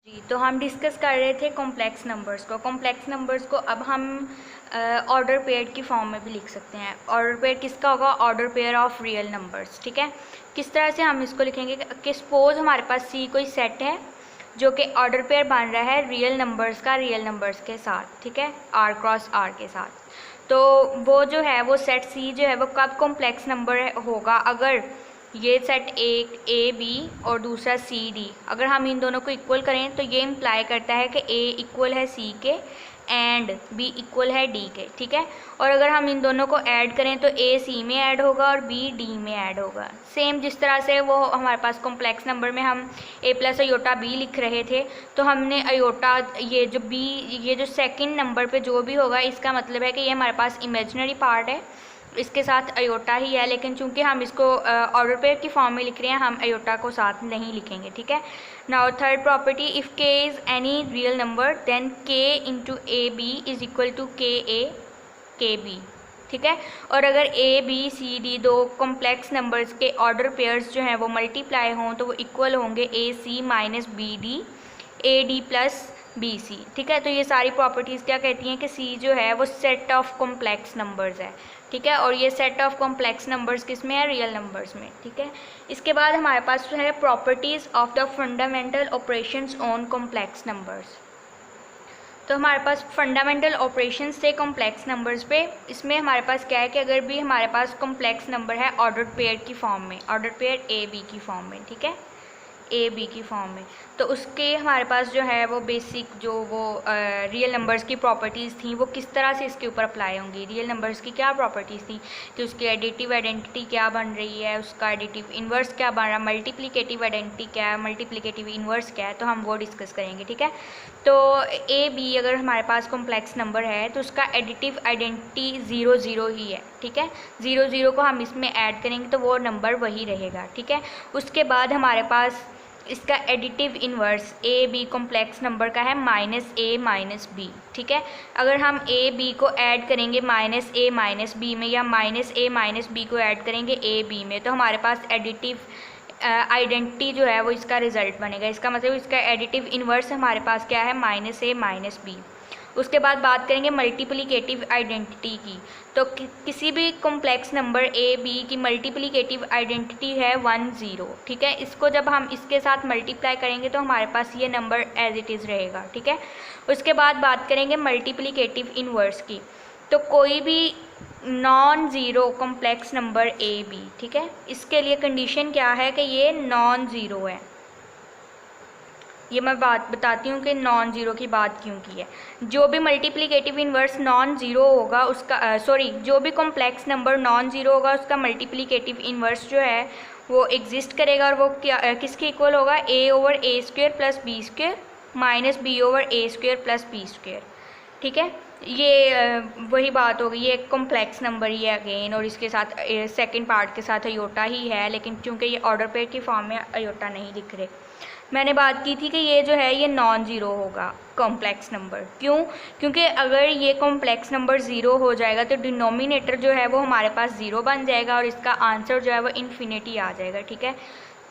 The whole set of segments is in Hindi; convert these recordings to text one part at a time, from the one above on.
जी, तो हम डिस्कस कर रहे थे कॉम्प्लेक्स नंबर्स को। कॉम्प्लेक्स नंबर्स को अब हम ऑर्डर पेयर की फॉर्म में भी लिख सकते हैं। ऑर्डर पेयर किसका होगा? Order pair of real numbers. ठीक है, किस तरह से हम इसको लिखेंगे कि सपोज हमारे पास सी कोई सेट है जो कि ऑर्डर पेयर बन रहा है रियल नंबर्स का रियल नंबर्स के साथ। ठीक है, आर क्रॉस आर के साथ। तो वो जो है वो सेट सी जो है वो कब कॉम्प्लेक्स नंबर होगा? अगर ये सेट ए बी और दूसरा सी डी, अगर हम इन दोनों को इक्वल करें तो ये इम्प्लाई करता है कि ए इक्वल है सी के एंड बी इक्वल है डी के। ठीक है, और अगर हम इन दोनों को ऐड करें तो ए सी में ऐड होगा और बी डी में ऐड होगा। सेम जिस तरह से वो हमारे पास कॉम्प्लेक्स नंबर में हम ए प्लस अयोटा बी लिख रहे थे, तो हमने अयोटा ये जो सेकंड नंबर पे जो भी होगा, इसका मतलब है कि ये हमारे पास इमेजिनरी पार्ट है, इसके साथ अयोटा ही है। लेकिन चूंकि हम इसको ऑर्डर पेयर की फॉर्म में लिख रहे हैं, हम अयोटा को साथ नहीं लिखेंगे। ठीक है, now third property, if k is any real number then k into a b is equal to k a k b. ठीक है, और अगर ए बी सी डी दो कॉम्प्लेक्स नंबर्स के ऑर्डर पेयर्स जो हैं वो मल्टीप्लाई हों तो वो इक्वल होंगे a c minus b d a d plus b c. ठीक है, तो ये सारी प्रॉपर्टीज़ क्या कहती हैं कि सी जो है वो सेट ऑफ कॉम्प्लेक्स नंबर्स है। ठीक है, और ये सेट ऑफ कॉम्प्लेक्स नंबर्स किस में है? रियल नंबर्स में। ठीक है, इसके बाद हमारे पास जो है properties of the fundamental operations on complex numbers. तो हमारे पास फंडामेंटल ऑपरेशंस थे कॉम्प्लेक्स नंबर्स पे। इसमें हमारे पास क्या है कि अगर भी हमारे पास कॉम्प्लेक्स नंबर है ऑर्डर पेयर की फॉर्म में, ऑर्डर पेयर ए बी की फॉर्म में, ठीक है, ए बी की फॉर्म में, तो उसके हमारे पास जो है वो बेसिक जो वो रियल नंबर्स की प्रॉपर्टीज़ थी वो किस तरह से इसके ऊपर अप्लाई होंगी। रियल नंबर्स की क्या प्रॉपर्टीज़ थी कि उसकी एडिटिव आइडेंटिटी क्या बन रही है, उसका एडिटिव इन्वर्स क्या बन रहा है, मल्टीप्लिकेटिव आइडेंटिटी क्या है, मल्टीप्लिकेटिव इन्वर्स क्या है, तो हम वो डिस्कस करेंगे। ठीक है, तो ए बी अगर हमारे पास कॉम्प्लेक्स नंबर है तो उसका एडिटिव आइडेंटिटी 0 0 ही है। ठीक है, 0 0 को हम इसमें ऐड करेंगे तो वो नंबर वही रहेगा। ठीक है, उसके बाद हमारे पास इसका additive inverse A B complex number का है माइनस ए माइनस बी। ठीक है, अगर हम ए बी को ऐड करेंगे माइनस ए माइनस बी में या माइनस ए माइनस बी को ऐड करेंगे ए बी में, तो हमारे पास एडिटिव आइडेंटिटी जो है वो इसका रिजल्ट बनेगा। इसका मतलब इसका एडिटिव इन्वर्स हमारे पास क्या है? माइनस ए माइनस बी। उसके बाद बात करेंगे मल्टीप्लिकेटिव आइडेंटिटी की। तो किसी भी कॉम्प्लेक्स नंबर ए बी की मल्टीप्लिकेटिव आइडेंटिटी है 1 0। ठीक है, इसको जब हम इसके साथ मल्टीप्लाई करेंगे तो हमारे पास ये नंबर एज इट इज़ रहेगा। ठीक है, उसके बाद बात करेंगे मल्टीप्लिकेटिव इन्वर्स की। तो कोई भी non zero complex number A B, ठीक है, इसके लिए कंडीशन क्या है कि ये नॉन ज़ीरो है। ये मैं बात बताती हूँ कि नॉन ज़ीरो की बात क्यों की है। जो भी मल्टीप्लिकेटिव इन्वर्स नॉन ज़ीरो होगा उसका जो भी कॉम्प्लेक्स नंबर नॉन ज़ीरो होगा उसका मल्टीप्लिकेटिव इन्वर्स जो है वो एग्जिस्ट करेगा, और वो क्या किसके इक्वल होगा? A over a square plus b square minus b over a square plus b square. ठीक है, ये वही बात होगी, ये एक कॉम्प्लेक्स नंबर ही है अगेन, और इसके साथ सेकंड पार्ट के साथ अयोटा ही है, लेकिन चूंकि ये ऑर्डर पेयर की फॉर्म में अयोटा नहीं लिख रहे। मैंने बात की थी कि ये जो है ये नॉन ज़ीरो होगा कॉम्प्लेक्स नंबर। क्यों? क्योंकि अगर ये कॉम्प्लेक्स नंबर ज़ीरो हो जाएगा तो डिनोमिनेटर जो है वो हमारे पास ज़ीरो बन जाएगा और इसका आंसर जो है वो इन्फिनिटी आ जाएगा। ठीक है,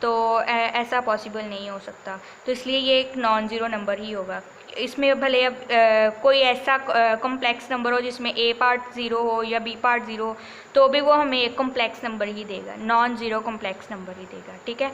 तो ऐसा पॉसिबल नहीं हो सकता, तो इसलिए ये एक नॉन ज़ीरो नंबर ही होगा। इसमें भले अब कोई ऐसा कॉम्प्लेक्स नंबर हो जिसमें ए पार्ट ज़ीरो हो या बी पार्ट ज़ीरो, तो भी वो हमें एक कॉम्प्लेक्स नंबर ही देगा, नॉन ज़ीरो कॉम्प्लेक्स नंबर ही देगा। ठीक है।